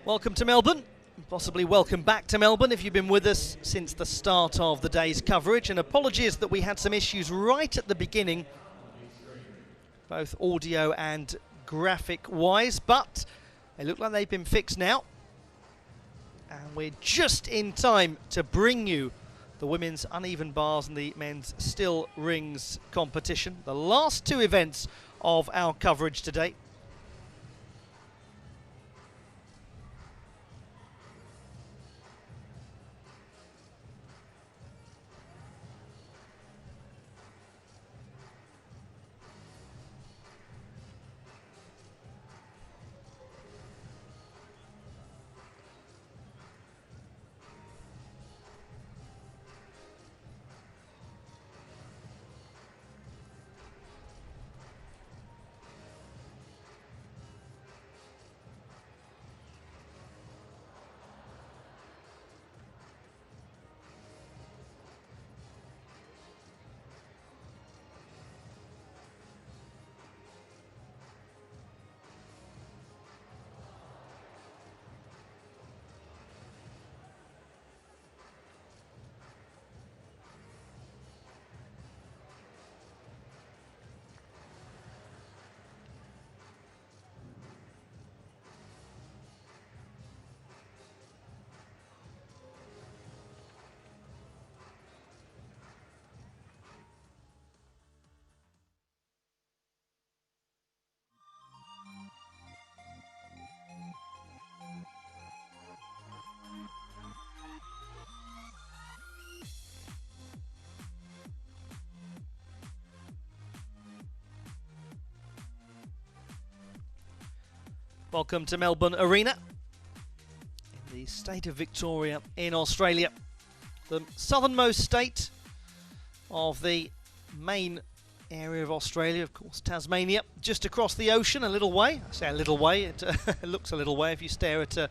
Welcome to Melbourne, possibly welcome back to Melbourne if you've been with us since the start of the day's coverage, and apologies that we had some issues right at the beginning, both audio and graphic wise, but they look like they've been fixed now, and we're just in time to bring you the women's uneven bars and the men's still rings competition, the last two events of our coverage today. Welcome to Melbourne Arena in the state of Victoria in Australia, the southernmost state of the main area of Australia, of course, Tasmania, just across the ocean a little way. I say a little way, it looks a little way if you stare at a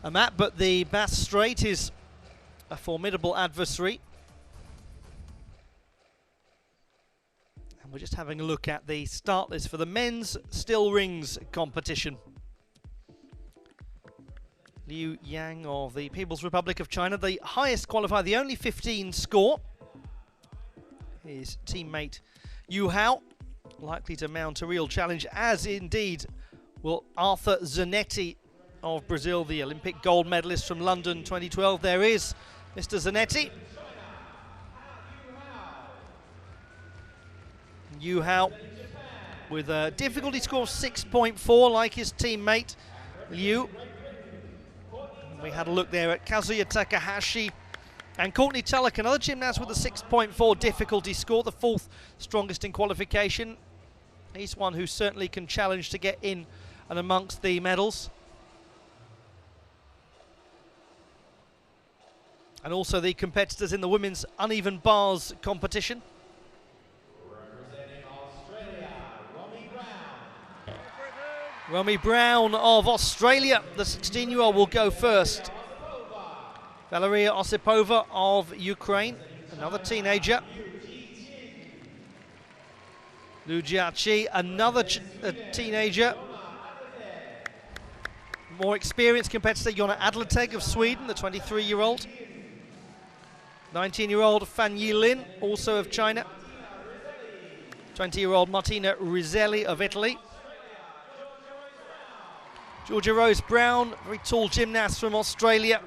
map, but the Bass Strait is a formidable adversary. We're just having a look at the start list for the men's still rings competition. Liu Yang of the People's Republic of China, the highest qualifier, the only 15 score. His teammate Yu Hao, likely to mount a real challenge, as indeed will Arthur Zanetti of Brazil, the Olympic gold medalist from London 2012. There is Mr. Zanetti. Yu Hao with a difficulty score of 6.4, like his teammate Liu. We had a look there at Kazuya Takahashi and Courtney Tulloch, another gymnast with a 6.4 difficulty score, the fourth strongest in qualification. He's one who certainly can challenge to get in and amongst the medals. And also the competitors in the women's uneven bars competition. Romy Brown of Australia, the 16-year-old, will go first. Valeria Osipova of Ukraine, another teenager. Liu Jiaqi, another teenager. More experienced competitor, Jonna Adlerteg of Sweden, the 23-year-old. 19-year-old Fan Yilin, also of China. 20-year-old Martina Rizelli of Italy. Georgia Rose Brown, very tall gymnast from Australia.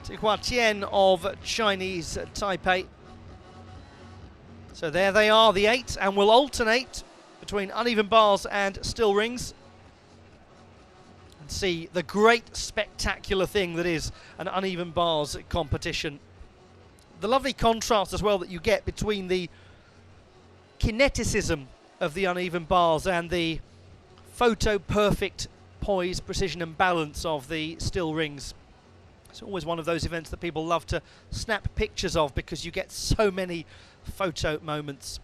Tihua Tian of Chinese Taipei. So there they are, the 8, and we'll alternate between uneven bars and still rings and see the great spectacular thing that is an uneven bars competition. The lovely contrast as well that you get between the kineticism of the uneven bars and the photo perfect poise, precision and balance of the still rings. It's always one of those events that people love to snap pictures of because you get so many photo moments.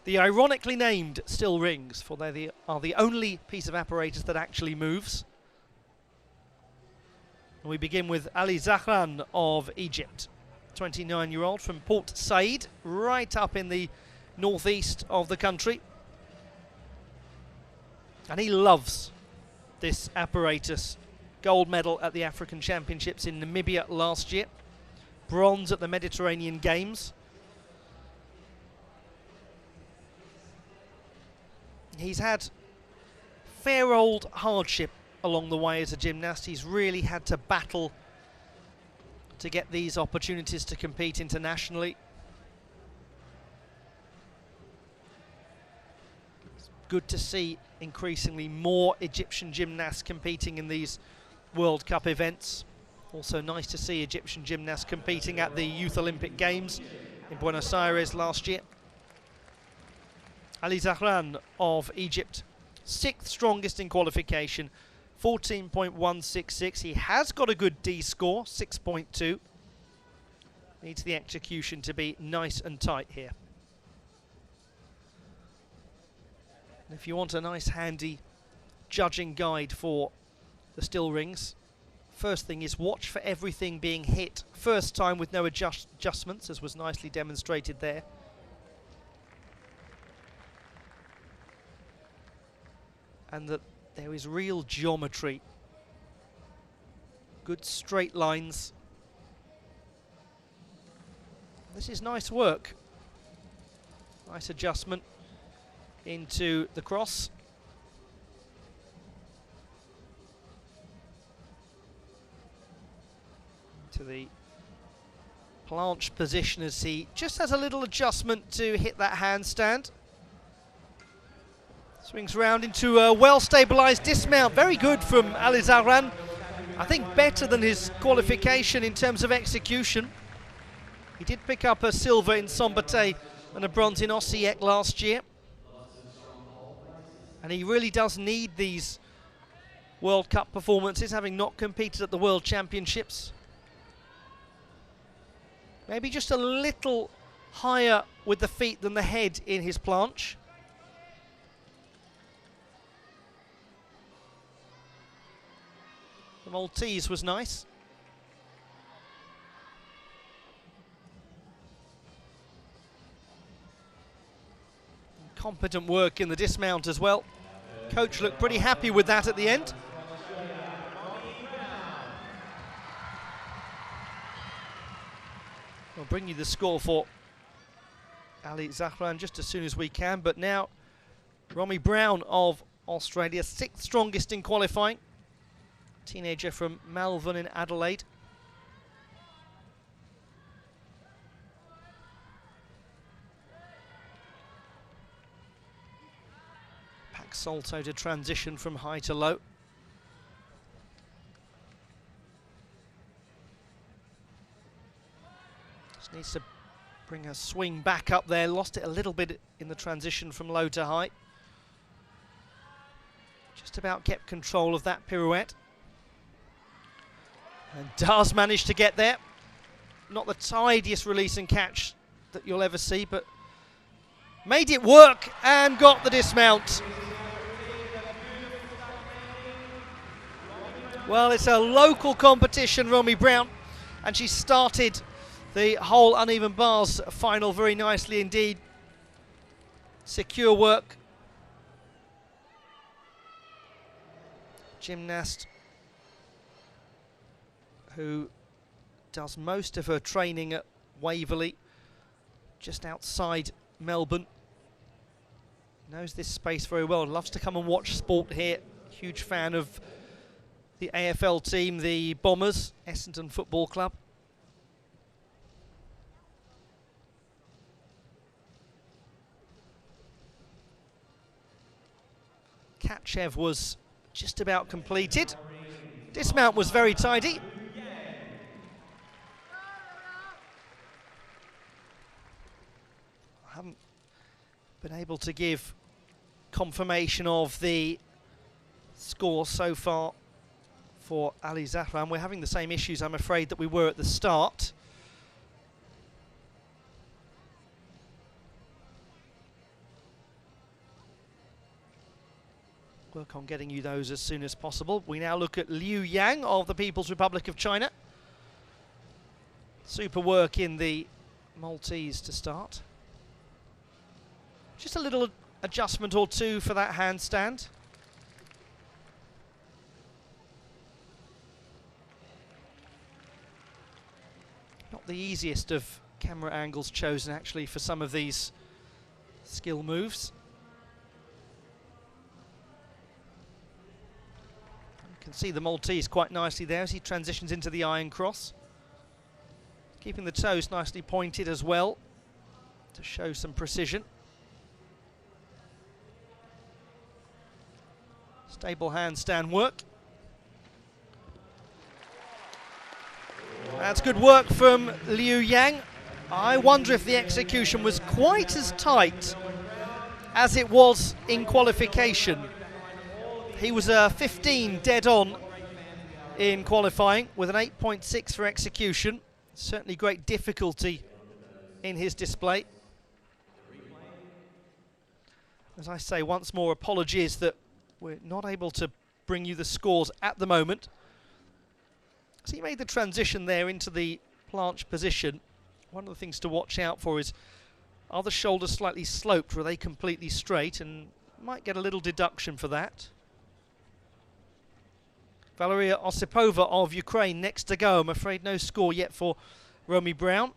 The ironically named still rings, for they are the only piece of apparatus that actually moves. And we begin with Ali Zahran of Egypt, 29-year-old from Port Said, right up in the northeast of the country. And he loves this apparatus. Gold medal at the African Championships in Namibia last year. Bronze at the Mediterranean Games. He's had fair old hardship along the way as a gymnast. He's really had to battle to get these opportunities to compete internationally. It's good to see increasingly more Egyptian gymnasts competing in these World Cup events. Also nice to see Egyptian gymnasts competing at the Youth Olympic Games in Buenos Aires last year. Ali Zahran of Egypt, 6th strongest in qualification, 14.166. He has got a good D score, 6.2. Needs the execution to be nice and tight here. And if you want a nice handy judging guide for the still rings, first thing is watch for everything being hit first time with no adjustments, as was nicely demonstrated there. And that there is real geometry, good straight lines. This is nice work. Nice adjustment into the cross. To the planche position as he just has a little adjustment to hit that handstand. Swings round into a well-stabilised dismount. Very good from Ali Zahran. I think better than his qualification in terms of execution. He did pick up a silver in Sombate and a bronze in Osijek last year. And he really does need these World Cup performances, having not competed at the World Championships. Maybe just a little higher with the feet than the head in his planche. The Maltese was nice. Competent work in the dismount as well. Coach looked pretty happy with that at the end. We'll bring you the score for Ali Zahran just as soon as we can, but now Romy Brown of Australia, 6th strongest in qualifying. Teenager from Melbourne in Adelaide. Pack salto to transition from high to low. Just needs to bring her swing back up there. Lost it a little bit in the transition from low to high. Just about kept control of that pirouette. And does manage to get there. Not the tidiest release and catch that you'll ever see, but made it work and got the dismount. Well, it's a local competition, Romy Brown, and she started the whole uneven bars final very nicely indeed. Secure work. Gymnast who does most of her training at Waverley, just outside Melbourne. Knows this space very well, loves to come and watch sport here. Huge fan of the AFL team, the Bombers, Essendon Football Club. Katchev was just about completed. Dismount was very tidy. I haven't been able to give confirmation of the score so far for Ali Zahran. We're having the same issues, I'm afraid, that we were at the start. Work on getting you those as soon as possible. We now look at Liu Yang of the People's Republic of China. Super work in the Maltese to start. Just a little adjustment or two for that handstand. the easiest of camera angles chosen actually for some of these skill moves. You can see the Maltese quite nicely there as he transitions into the iron cross. Keeping the toes nicely pointed as well to show some precision. Stable handstand work. That's good work from Liu Yang. I wonder if the execution was quite as tight as it was in qualification. He was 15 dead on in qualifying with an 8.6 for execution. Certainly great difficulty in his display. As I say, once more, apologies that we're not able to bring you the scores at the moment. So he made the transition there into the planche position. One of the things to watch out for is, are the shoulders slightly sloped or are they completely straight, and might get a little deduction for that. Valeria Osipova of Ukraine next to go. I'm afraid no score yet for Romy Brown.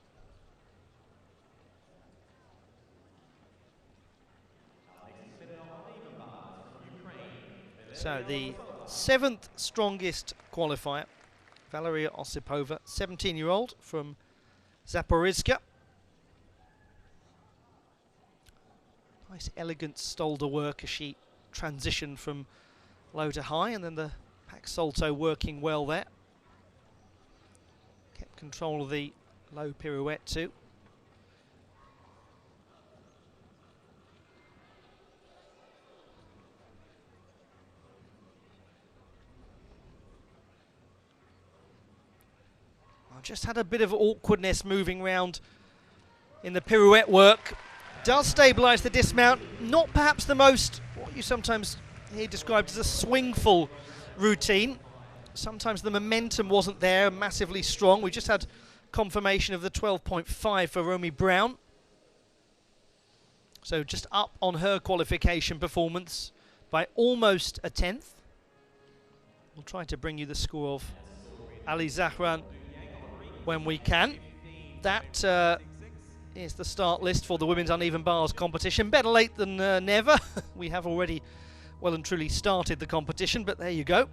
So the 7th strongest qualifier, Valeria Osipova, 17-year-old from Zaporizhzhia. Nice elegant stolder work as she transitioned from low to high, and then the back salto working well there. Kept control of the low pirouette too. Just had a bit of awkwardness moving around in the pirouette work. Does stabilise the dismount. Not perhaps the most, what you sometimes hear described as a swingful routine. Sometimes the momentum wasn't there massively strong. We just had confirmation of the 12.5 for Romy Brown. So just up on her qualification performance by almost a tenth. We'll try to bring you the score of Ali Zahran when we can. That is the start list for the women's uneven bars competition. Better late than never. We have already well and truly started the competition, but there you go.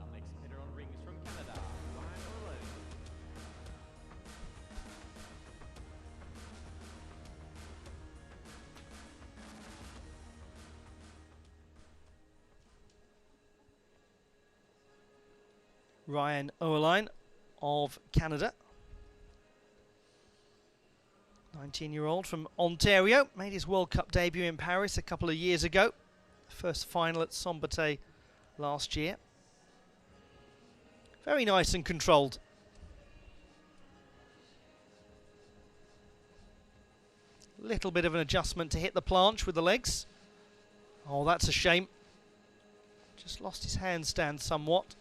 Ryan Oerlein of Canada, 19-year-old from Ontario, made his World Cup debut in Paris a couple of years ago. First final at Sombaté last year. Very nice and controlled. Little bit of an adjustment to hit the planche with the legs. Oh, that's a shame. Just lost his handstand somewhat.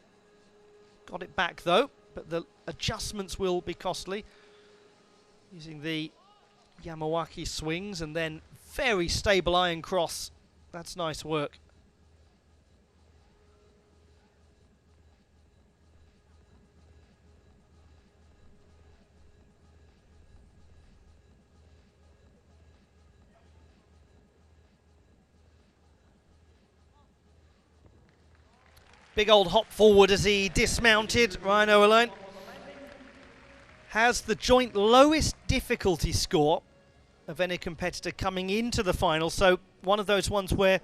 Got it back though, but the adjustments will be costly. Using the Yamawaki swings and then very stable iron cross. That's nice work. Big old hop forward as he dismounted. Ryan Oerlein has the joint lowest difficulty score of any competitor coming into the final. So one of those ones where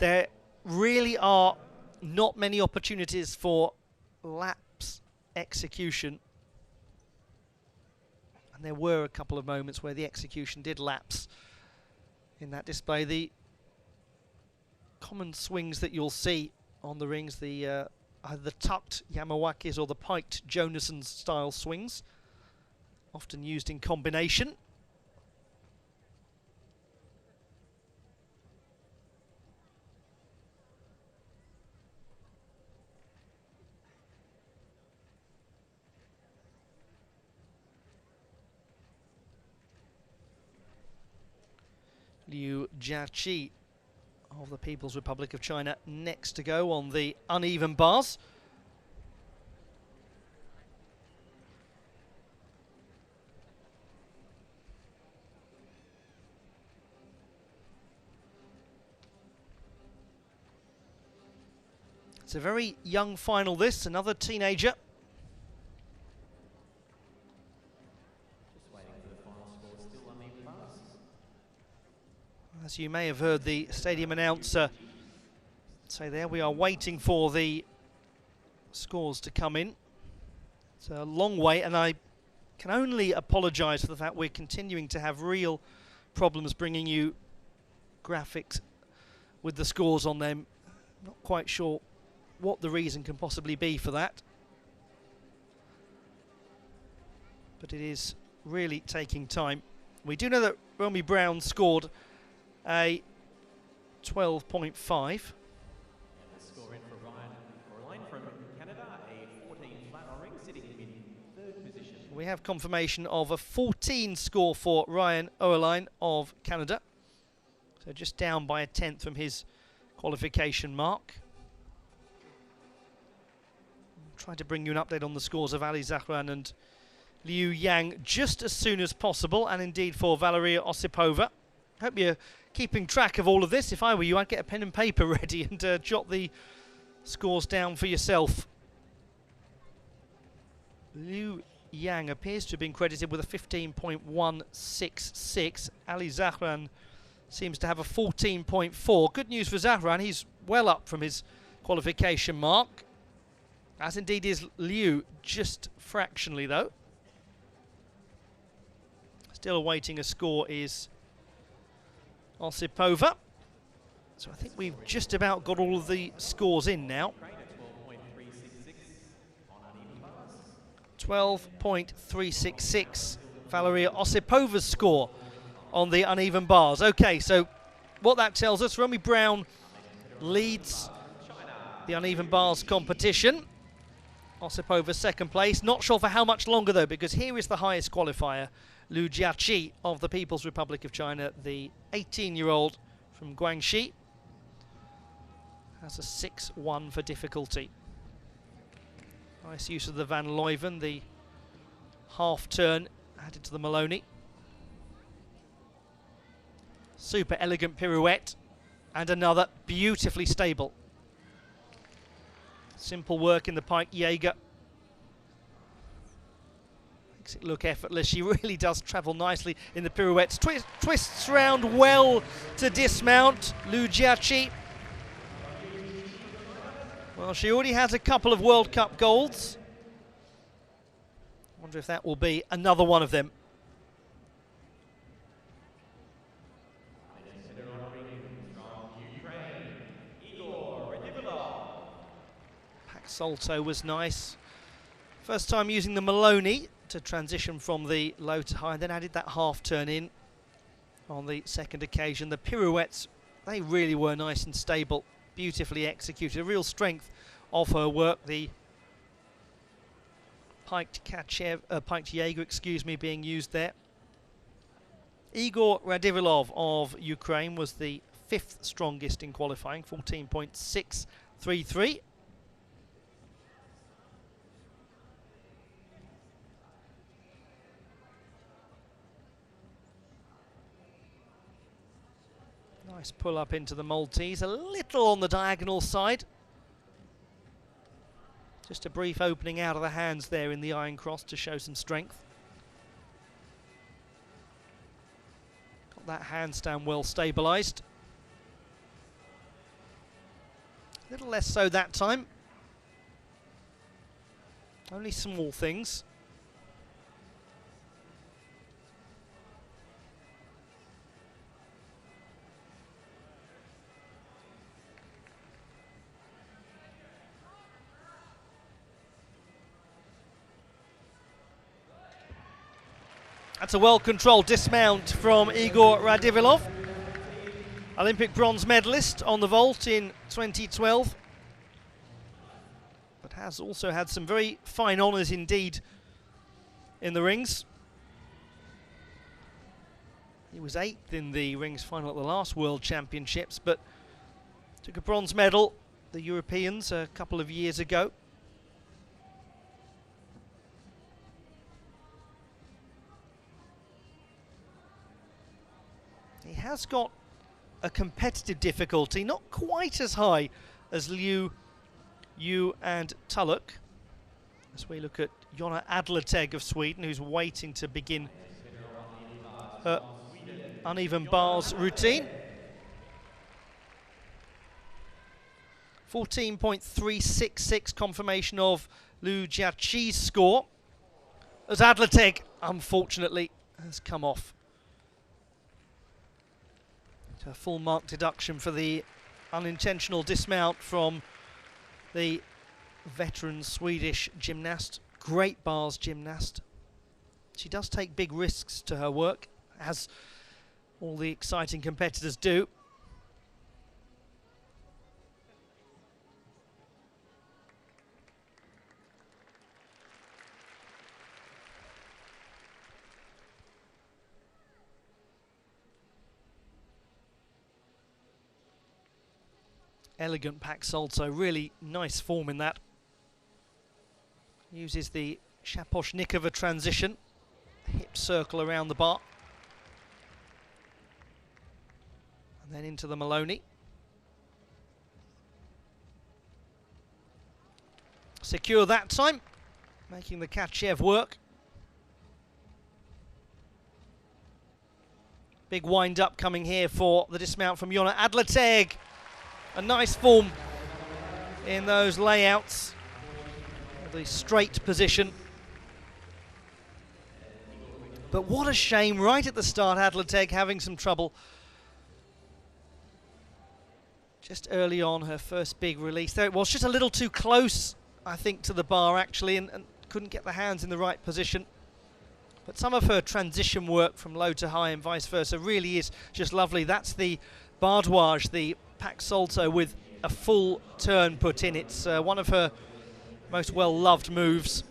there really are not many opportunities for lapse execution. And there were a couple of moments where the execution did lapse in that display. The common swings that you'll see on the rings, either the tucked Yamawakis or the piked Jonassen style swings, often used in combination. Liu Jiaqi of the People's Republic of China next to go on the uneven bars. It's a very young final this, another teenager. As you may have heard the stadium announcer say there, we are waiting for the scores to come in. It's a long way, and I can only apologise for the fact we're continuing to have real problems bringing you graphics with the scores on them. Not quite sure what the reason can possibly be for that, but it is really taking time. We do know that Romy Brown scored a 12.5. Score in for Ryan from Canada, a 14 flat on ring, sitting in third position. We have confirmation of a 14 score for Ryan Oerlein of Canada, so just down by a tenth from his qualification mark. I'll try to bring you an update on the scores of Ali Zahran and Liu Yang just as soon as possible, and indeed for Valeria Osipova. Hope you're keeping track of all of this. If I were you, I'd get a pen and paper ready and jot the scores down for yourself. Liu Yang appears to have been credited with a 15.166. Ali Zahran seems to have a 14.4. Good news for Zahran, he's well up from his qualification mark, as indeed is Liu, just fractionally though. Still awaiting a score is Osipova. So I think we've just about got all of the scores in now. 12.366, Valeria Osipova's score on the uneven bars. Okay, so what that tells us, Romy Brown leads the uneven bars competition. Osipova second place. Not sure for how much longer though, because here is the highest qualifier, Liu Jiaqi of the People's Republic of China, the 18-year-old from Guangxi. Has a 6-1 for difficulty. Nice use of the Van Leuven, the half turn added to the Maloney. Super elegant pirouette, and another beautifully stable. Simple work in the Pike Jaeger. Makes it look effortless. She really does travel nicely in the pirouettes. Twists round well to dismount. Liu Jiaqi. Well, she already has a couple of World Cup golds. Wonder if that will be another one of them. Salto was nice. First time using the Maloney to transition from the low to high, and then added that half turn in on the second occasion. The pirouettes, they really were nice and stable, beautifully executed. A real strength of her work. The piked Jaeger, being used there. Igor Radivilov of Ukraine was the 5th strongest in qualifying, 14.633. Nice pull up into the Maltese, a little on the diagonal side. Just a brief opening out of the hands there in the iron cross to show some strength. Got that handstand well stabilised. A little less so that time. Only small things. That's a well-controlled dismount from Igor Radivilov, Olympic bronze medalist on the vault in 2012, but has also had some very fine honours indeed in the rings. He was 8th in the rings final at the last World Championships, but took a bronze medal, the Europeans, a couple of years ago. He has got a competitive difficulty, not quite as high as Liu Yu and Tulloch. As we look at Jonna Adlerteg of Sweden, who's waiting to begin her uneven bars routine. 14.366 confirmation of Liu Jiaqi's score, as Adlerteg, unfortunately, has come off. A full mark deduction for the unintentional dismount from the veteran Swedish gymnast. Great bars gymnast. She does take big risks to her work, as all the exciting competitors do. Elegant pack salto, really nice form in that. Uses the Shaposhnikova transition, hip circle around the bar. And then into the Maloney. Secure that time, making the Kachev work. Big wind up coming here for the dismount from Jonna Adlerteg. A nice form in those layouts, the straight position. But what a shame, right at the start, Adlerteg having some trouble. Just early on, her first big release. There it was, just a little too close, I think, to the bar actually, and couldn't get the hands in the right position. But some of her transition work from low to high and vice versa really is just lovely. That's the bardouage, the pack salto with a full turn put in. It's one of her most well-loved moves.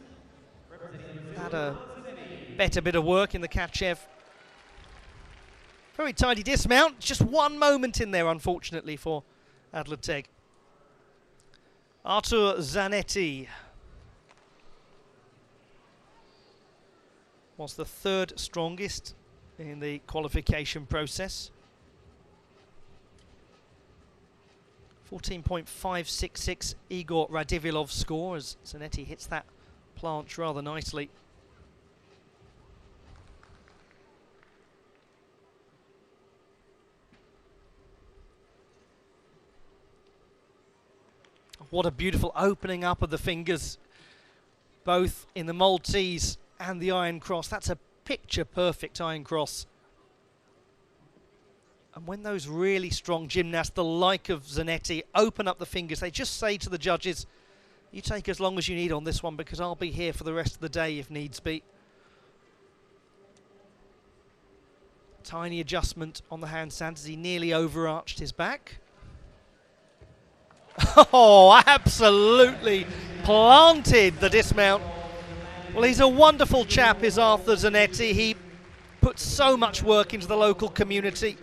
Had a better bit of work in the Kachev. Very tidy dismount. Just one moment in there, unfortunately, for Adlerteg. Artur Zanetti was the third strongest in the qualification process. 14.566 Igor Radivilov's score, as Zanetti hits that planche rather nicely. What a beautiful opening up of the fingers, both in the Maltese and the iron cross. That's a picture perfect iron cross. And when those really strong gymnasts, the like of Zanetti, open up the fingers, they just say to the judges, you take as long as you need on this one because I'll be here for the rest of the day if needs be. Tiny adjustment on the handstand as he nearly overarched his back. Oh, absolutely planted the dismount. Well, he's a wonderful chap, is Artur Zanetti. He puts so much work into the local community.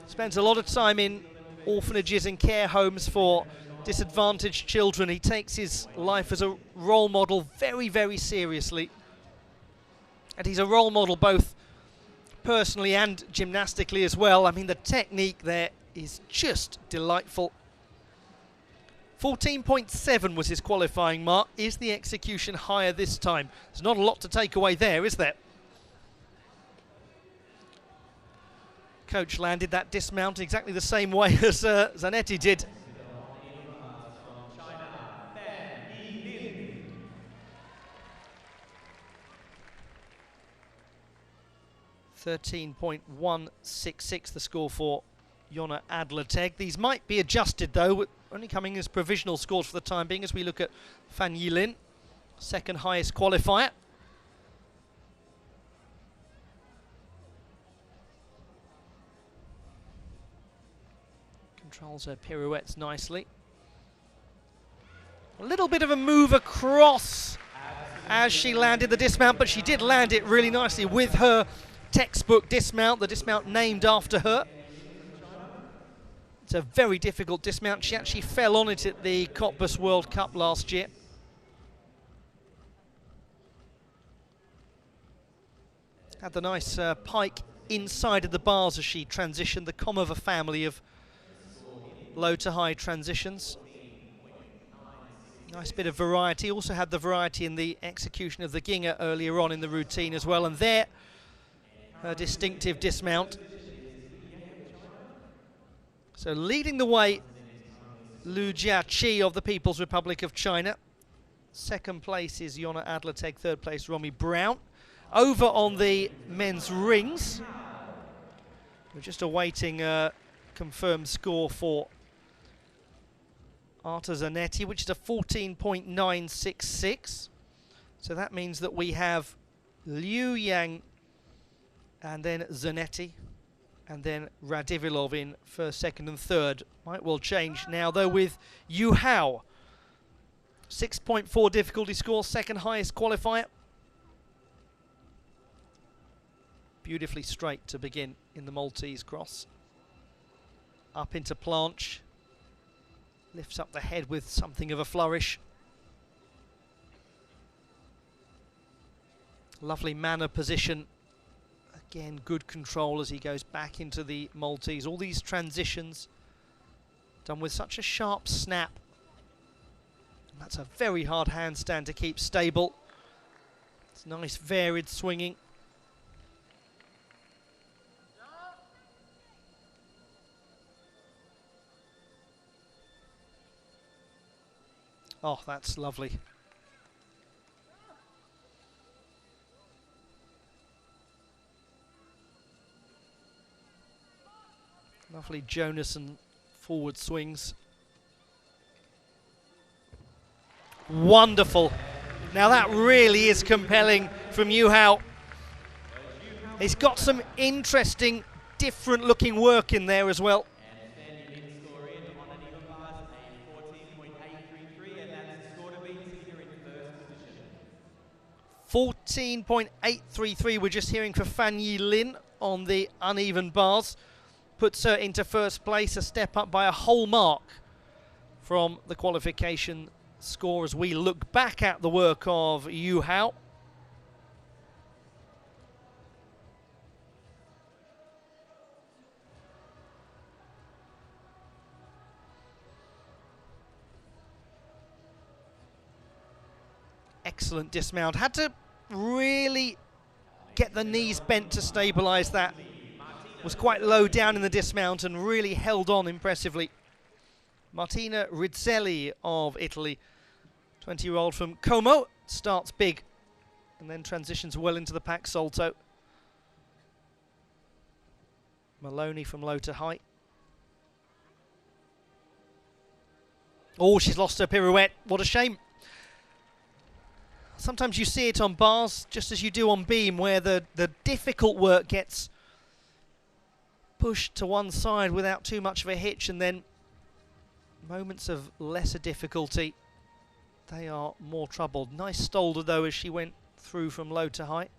Spends a lot of time in orphanages and care homes for disadvantaged children. He takes his life as a role model very, very seriously. And he's a role model both personally and gymnastically as well. I mean, the technique there is just delightful. 14.7 was his qualifying mark. Is the execution higher this time? There's not a lot to take away there, is there? Coach landed that dismount exactly the same way as Zanetti did. .166 the score for Jonna Adlerteg. These might be adjusted though, only coming as provisional scores for the time being as we look at Fan Yilin, second highest qualifier. Controls her pirouettes nicely. A little bit of a move across as she landed the dismount, but she did land it really nicely with her textbook dismount, the dismount named after her. It's a very difficult dismount. She actually fell on it at the Cottbus World Cup last year. Had the nice pike inside of the bars as she transitioned, the Komova family of low to high transitions. Nice bit of variety. Also had the variety in the execution of the Ginger earlier on in the routine as well. And there, her distinctive dismount. So leading the way, Lu Jiaqi of the People's Republic of China. Second place is Jonna Adlerteg, third place Romy Brown. Over on the men's rings, we're just awaiting a confirmed score for Arta Zanetti, which is a 14.966. So that means that we have Liu Yang and then Zanetti and then Radivilov in first, second and third. Might well change now though with Yu Hao. 6.4 difficulty score, second highest qualifier. Beautifully straight to begin in the Maltese cross. Up into planche. Lifts up the head with something of a flourish. Lovely manner position. Again, good control as he goes back into the Maltese. All these transitions done with such a sharp snap. And that's a very hard handstand to keep stable. It's nice varied swinging. Oh, that's lovely. Lovely Jonassen forward swings. Wonderful. Now that really is compelling from Yu Hao. He's got some interesting, different looking work in there as well. 14.833 we're just hearing for Fan Yi Lin on the uneven bars. Puts her into first place, a step up by a whole mark from the qualification score as we look back at the work of Yu Hao. Excellent dismount. Had to really get the knees bent to stabilise that. Was quite low down in the dismount and really held on impressively. Martina Rizzelli of Italy, 20-year-old from Como, starts big and then transitions well into the pack salto. Maloney from low to high. Oh, she's lost her pirouette. What a shame. Sometimes you see it on bars, just as you do on beam, where the difficult work gets pushed to one side without too much of a hitch, and then moments of lesser difficulty, they are more troubled. Nice stolder though as she went through from low to high.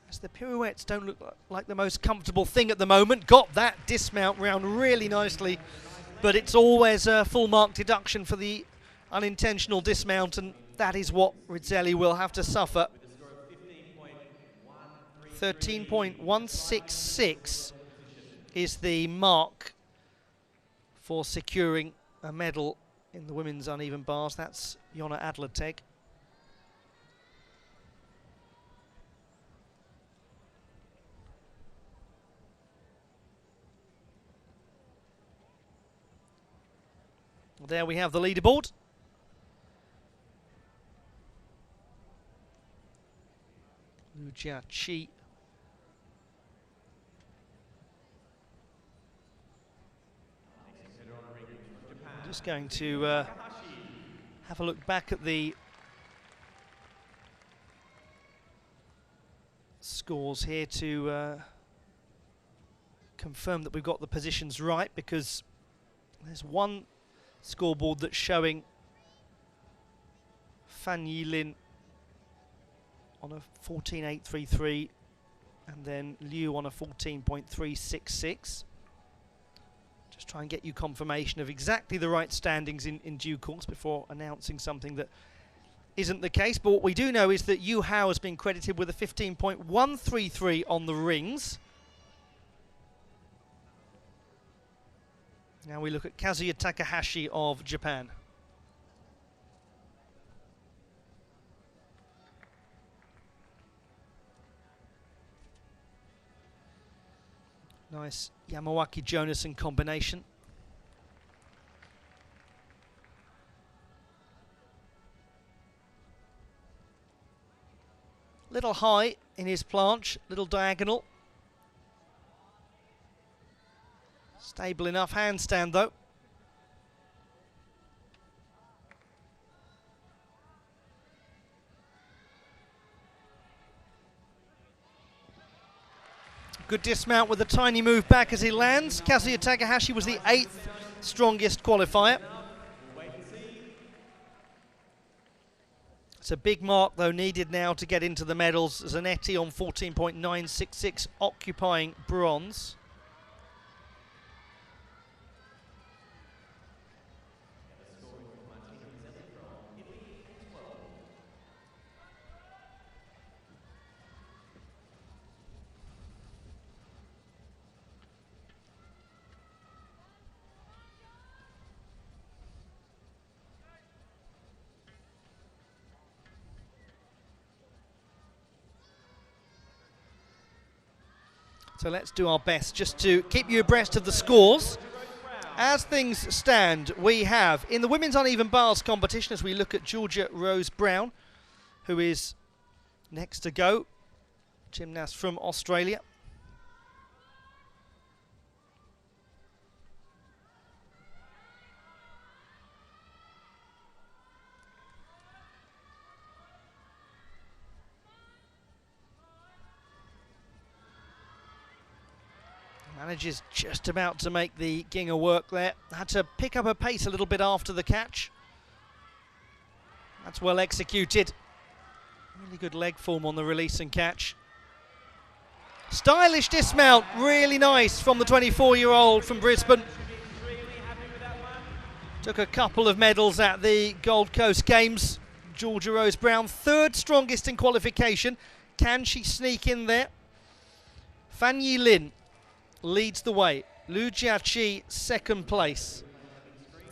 As the pirouettes don't look like the most comfortable thing at the moment. Got that dismount round really nicely, but it's always a full mark deduction for the unintentional dismount, and that is what Rizzelli will have to suffer. 13.166 is the mark for securing a medal in the women's uneven bars. That's Jonna Adlerteg. There we have the leaderboard. Lu Jiaqi just going to have a look back at the scores here to confirm that we've got the positions right, because there's one scoreboard that's showing Fan Yi Lin on a 14.833 and then Liu on a 14.366. Just try and get you confirmation of exactly the right standings in due course before announcing something that isn't the case. But what we do know is that Yu Hao has been credited with a 15.133 on the rings. Now we look at Kazuya Takahashi of Japan. Nice Yamawaki Jonassen combination. Little high in his planche, little diagonal. Stable enough handstand though. Good dismount with a tiny move back as he lands. Kazuya Takahashi was the 8th strongest qualifier. It's a big mark though needed now to get into the medals. Zanetti on 14.966 occupying bronze. So let's do our best just to keep you abreast of the scores. As things stand, we have, in the women's uneven bars competition, as we look at Georgia Rose Brown, who is next to go, gymnast from Australia. Manager's just about to make the Ginger work there. Had to pick up her pace a little bit after the catch. That's well executed. Really good leg form on the release and catch. Stylish dismount, really nice from the 24-year-old from Brisbane. Took a couple of medals at the Gold Coast Games. Georgia Rose Brown, 3rd strongest in qualification. Can she sneak in there? Fan Yi Lin leads the way. Lu Jiaqi, 2nd place.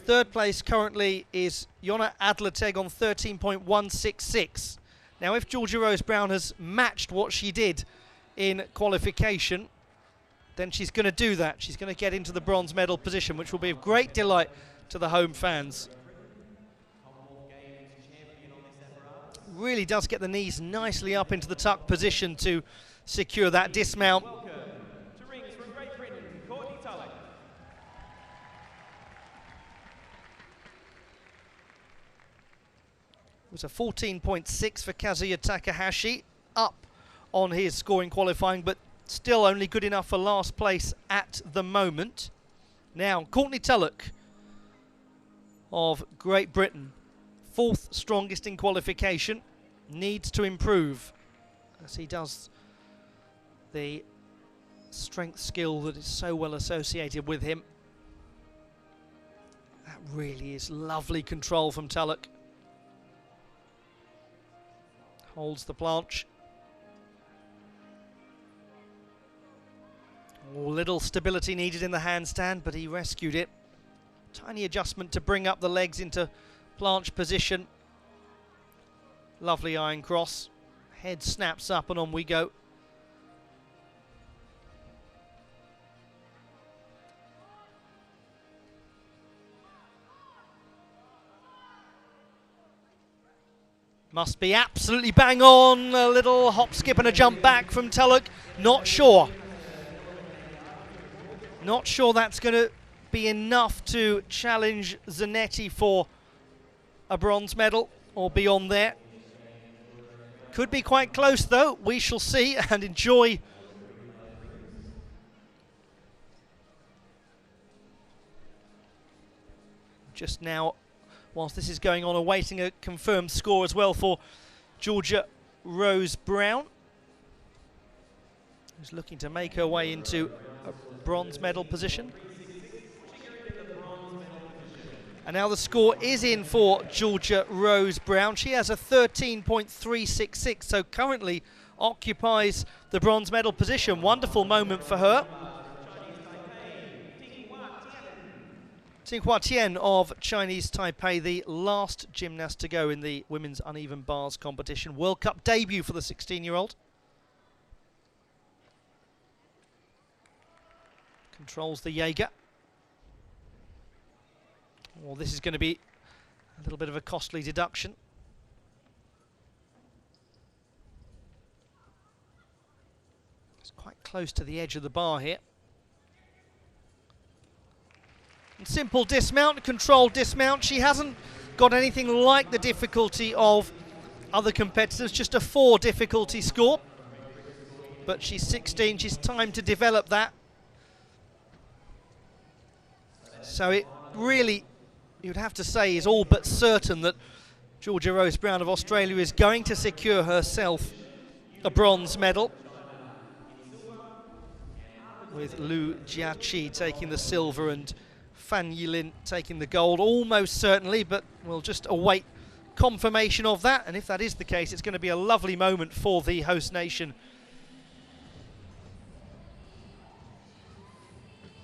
3rd place currently is Yona Adlerteg on 13.166. Now, if Georgia Rose Brown has matched what she did in qualification, then she's going to do that. She's going to get into the bronze medal position, which will be of great delight to the home fans. Really does get the knees nicely up into the tuck position to secure that dismount. It was a 14.6 for Kazuya Takahashi, up on his scoring qualifying, but still only good enough for last place at the moment. Now, Courtney Tulloch of Great Britain, 4th strongest in qualification, needs to improve as he does the strength skill that is so well associated with him. That really is lovely control from Tulloch. Holds the planche. Little stability needed in the handstand, but he rescued it. Tiny adjustment to bring up the legs into planche position. Lovely iron cross. Head snaps up and on we go. Must be absolutely bang on. A little hop, skip and a jump back from Tulloch. Not sure. Not sure that's going to be enough to challenge Zanetti for a bronze medal or beyond there. Could be quite close though. We shall see and enjoy. Just now, whilst this is going on, awaiting a confirmed score as well for Georgia Rose Brown, who's looking to make her way into a bronze medal position. And now the score is in for Georgia Rose Brown. She has a 13.366, so currently occupies the bronze medal position. Wonderful moment for her. Tsinghua Tian of Chinese Taipei, the last gymnast to go in the women's uneven bars competition. World Cup debut for the 16-year-old. Controls the Jaeger. Well, this is going to be a little bit of a costly deduction. It's quite close to the edge of the bar here. And simple dismount, controlled dismount. She hasn't got anything like the difficulty of other competitors, just a 4 difficulty score. But she's 16, she's time to develop that. So it really, you'd have to say, is all but certain that Georgia Rose Brown of Australia is going to secure herself a bronze medal, with Lu Jiaqi taking the silver and Fan Yilin taking the gold, almost certainly, but we'll just await confirmation of that. And if that is the case, it's going to be a lovely moment for the host nation.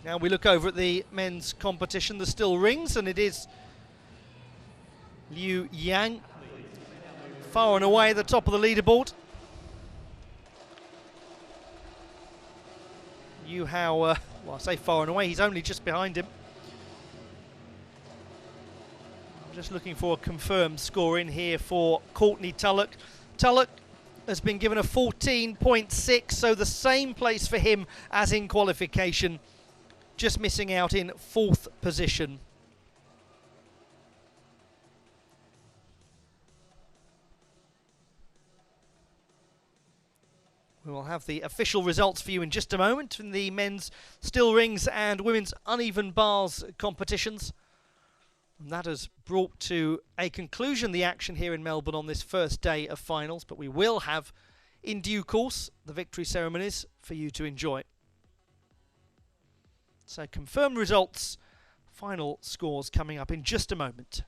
Now we look over at the men's competition, the still rings, and it is Liu Yang far and away at the top of the leaderboard. Yu Hao, well, I say far and away, he's only just behind him. I'm just looking for a confirmed score in here for Courtney Tulloch. Tulloch has been given a 14.6, so the same place for him as in qualification. Just missing out in 4th position. We will have the official results for you in just a moment in the men's still rings and women's uneven bars competitions. And that has brought to a conclusion the action here in Melbourne on this first day of finals, but we will have, in due course, the victory ceremonies for you to enjoy. So confirmed results, final scores coming up in just a moment.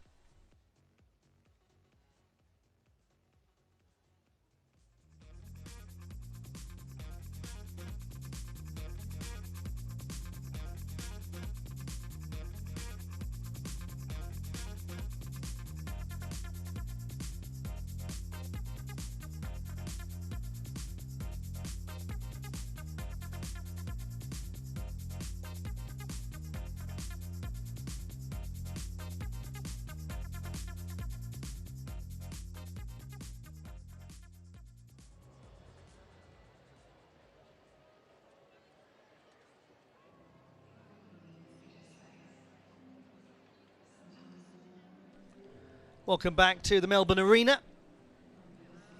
Welcome back to the Melbourne Arena.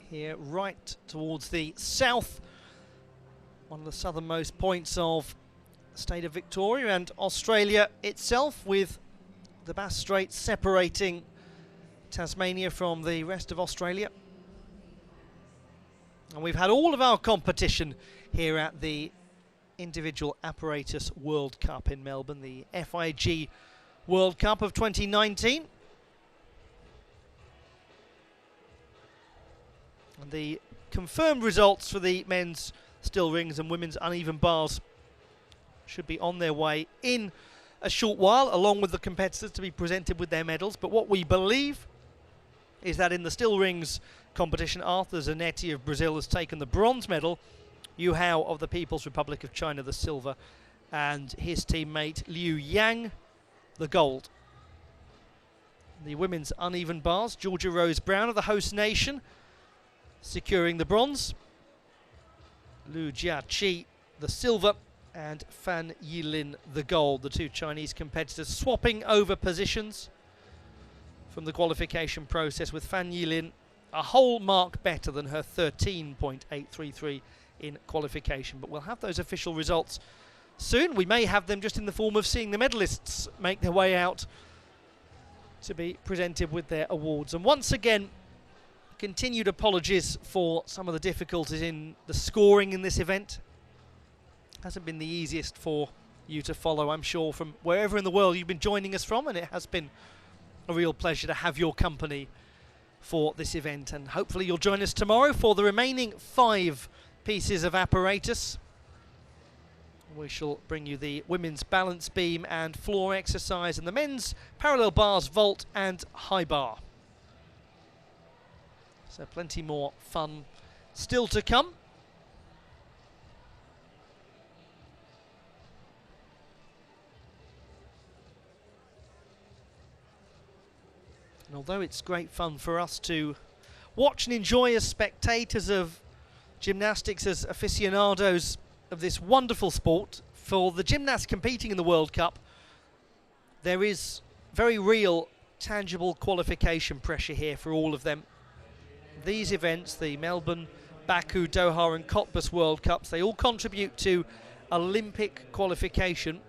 Here right towards the south, one of the southernmost points of the state of Victoria and Australia itself, with the Bass Strait separating Tasmania from the rest of Australia. And we've had all of our competition here at the Individual Apparatus World Cup in Melbourne, the FIG World Cup of 2019. And the confirmed results for the men's still rings and women's uneven bars should be on their way in a short while, along with the competitors to be presented with their medals. But what we believe is that in the still rings competition, Arthur Zanetti of Brazil has taken the bronze medal, Yu Hao of the People's Republic of China the silver, and his teammate Liu Yang the gold. The women's uneven bars, Georgia Rose Brown of the host nation securing the bronze, Lu Jiaqi the silver, and Fan Yilin the gold. The two Chinese competitors swapping over positions from the qualification process, with Fan Yilin a whole mark better than her 13.833 in qualification. But we'll have those official results soon. We may have them just in the form of seeing the medalists make their way out to be presented with their awards. And once again, continued apologies for some of the difficulties in the scoring in this event. Hasn't been the easiest for you to follow, I'm sure, from wherever in the world you've been joining us from, and it has been a real pleasure to have your company for this event. And hopefully you'll join us tomorrow for the remaining 5 pieces of apparatus, We shall bring you the women's balance beam and floor exercise and the men's parallel bars, vault and high bar. So plenty more fun still to come. And although it's great fun for us to watch and enjoy as spectators of gymnastics, as aficionados of this wonderful sport, for the gymnasts competing in the World Cup, there is very real, tangible qualification pressure here for all of them. These events, the Melbourne, Baku, Doha and Cottbus World Cups, they all contribute to Olympic qualification.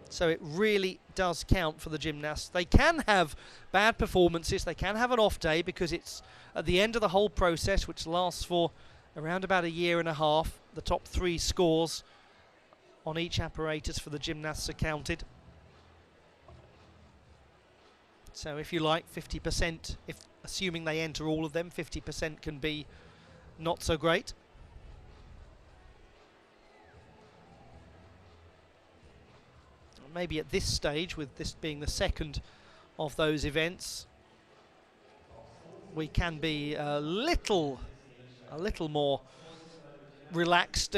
So it really does count for the gymnasts. They can have bad performances, they can have an off day, because it's at the end of the whole process, which lasts for around about a year and a half. The top 3 scores on each apparatus for the gymnasts are counted. So if you like, 50%, if assuming they enter all of them, 50% can be not so great. Maybe at this stage, with this being the second of those events, we can be a little more relaxed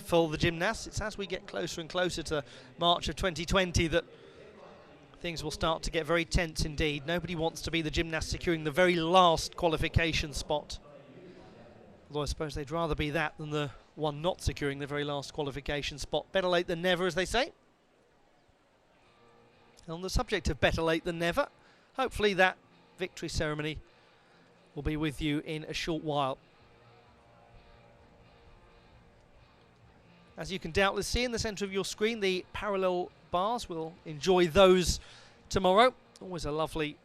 for the gymnasts. It's as we get closer and closer to March of 2020 that things will start to get very tense indeed. Nobody wants to be the gymnast securing the very last qualification spot. Although I suppose they'd rather be that than the one not securing the very last qualification spot. Better late than never, as they say. On the subject of better late than never, hopefully that victory ceremony will be with you in a short while. As you can doubtless see in the centre of your screen, the parallel bars, we'll enjoy those tomorrow. Always a lovely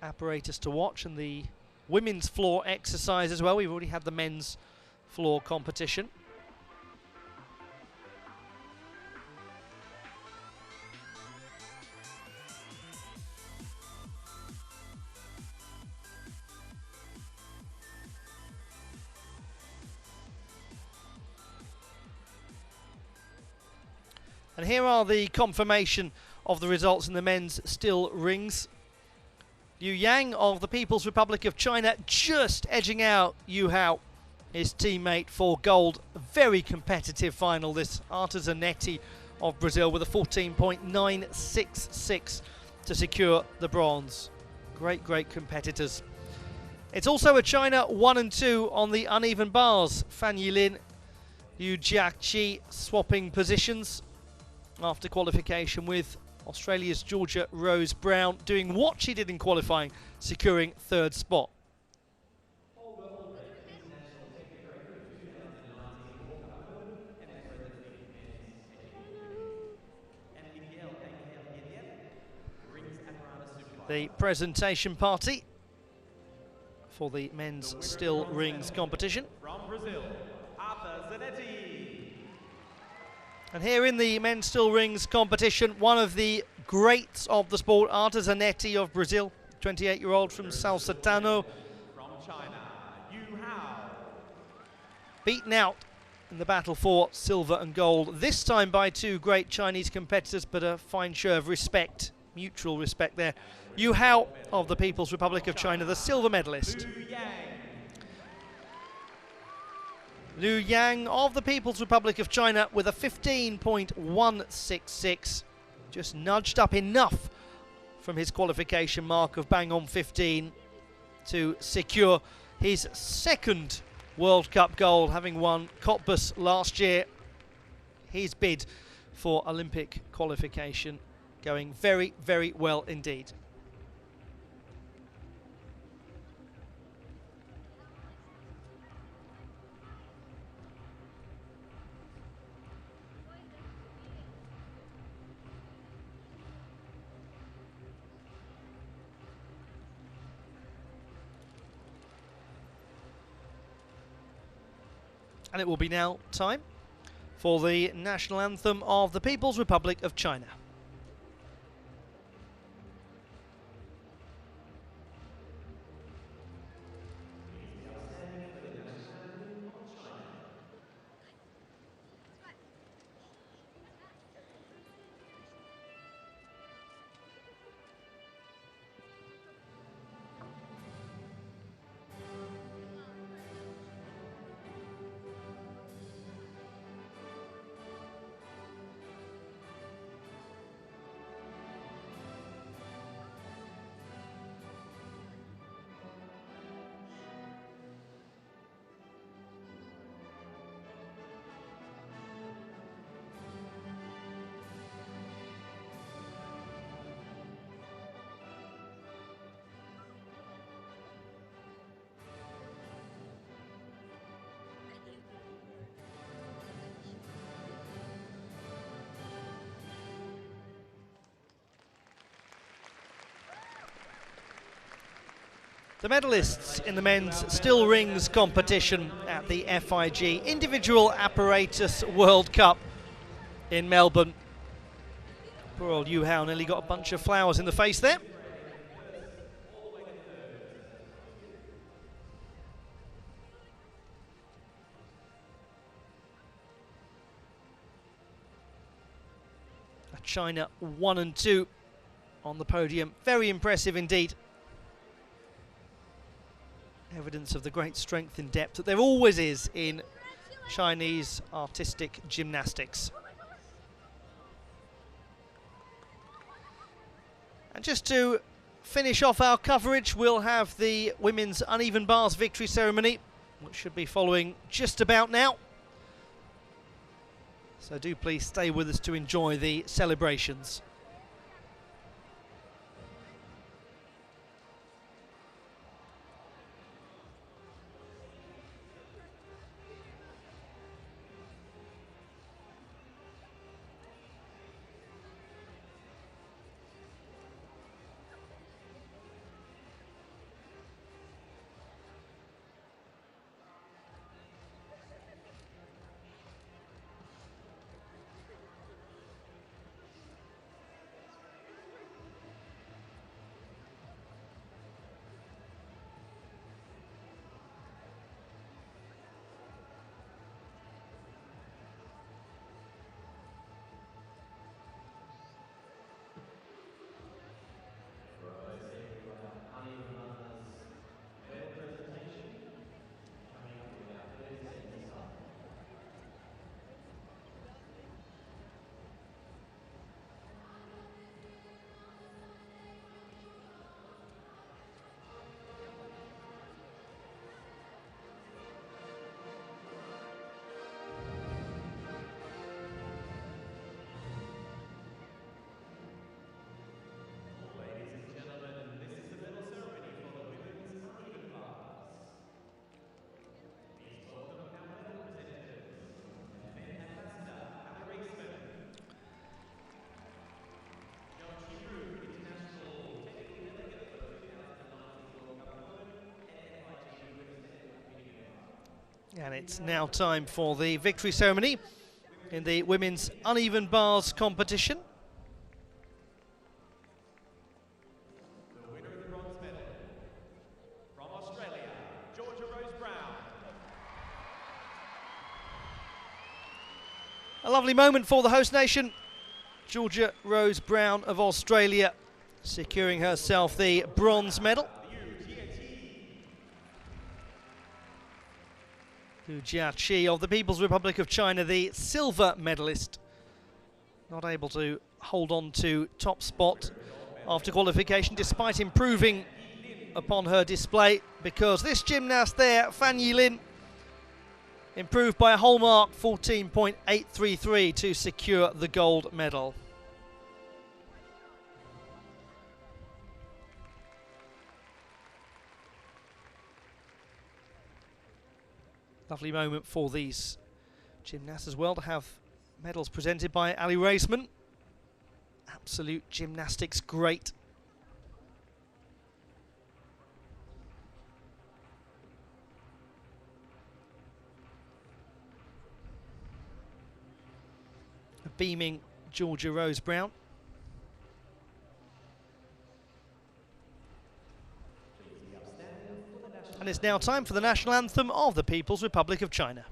apparatus to watch, and the women's floor exercise as well. We've already had the men's floor competition. And here are the confirmation of the results in the men's still rings. Liu Yang of the People's Republic of China just edging out Yu Hao, his teammate, for gold. A very competitive final, this. Artazanetti of Brazil with a 14.966 to secure the bronze. Great competitors. It's also a China 1 and 2 on the uneven bars. Fan Yilin, Liu Jiaqi swapping positions after qualification, with Australia's Georgia Rose Brown doing what she did in qualifying, securing 3rd spot. The presentation party for the men's still rings competition. From Brazil, Artazanetti. And here in the men's still rings competition, one of the greats of the sport, Artazanetti of Brazil, 28-year-old from Salsatano. From China, Yu Hao. Beaten out in the battle for silver and gold, this time by 2 great Chinese competitors, but a fine show of respect, mutual respect there. Yu Hao of the People's Republic of China, the silver medalist. Liu Yang. Liu Yang of the People's Republic of China with a 15.166, just nudged up enough from his qualification mark of bang on 15 to secure his 2nd World Cup gold, having won Cottbus last year. His bid for Olympic qualification going very well indeed. And it will be now time for the national anthem of the People's Republic of China. The medalists in the men's still rings competition at the FIG Individual Apparatus World Cup in Melbourne. Poor old Yu Hao nearly got a bunch of flowers in the face there. China 1 and 2 on the podium. Very impressive indeed. Evidence of the great strength and depth that there always is in Chinese artistic gymnastics. And just to finish off our coverage, we'll have the women's uneven bars victory ceremony, which should be following just about now. So do please stay with us to enjoy the celebrations. And it's now time for the victory ceremony in the women's uneven bars competition. The winner of the bronze medal from Australia, Georgia Rose Brown. A lovely moment for the host nation. Georgia Rose Brown of Australia securing herself the bronze medal. Liu Jiaqi of the People's Republic of China, the silver medalist, not able to hold on to top spot after qualification despite improving upon her display, because this gymnast there, Fan Yilin, improved by a whole mark, 14.833, to secure the gold medal. Lovely moment for these gymnasts as well to have medals presented by Ali Raisman. Absolute gymnastics great. A beaming Georgia Rose Brown. And it's now time for the national anthem of the People's Republic of China.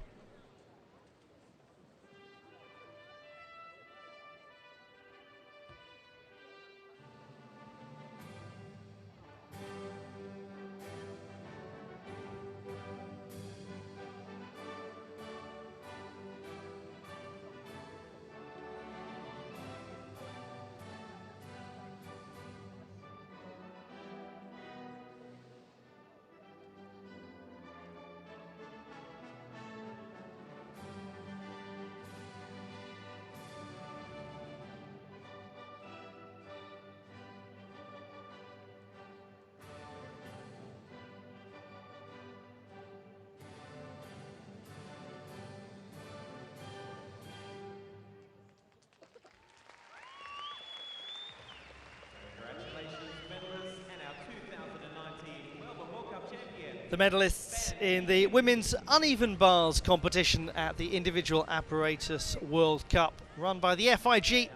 the medalists in the women's uneven bars competition at the Individual Apparatus World Cup, run by the FIG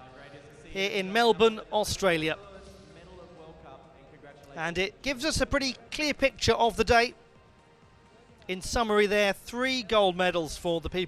here in Melbourne, Australia. And it gives us a pretty clear picture of the day. In summary there, 3 gold medals for the people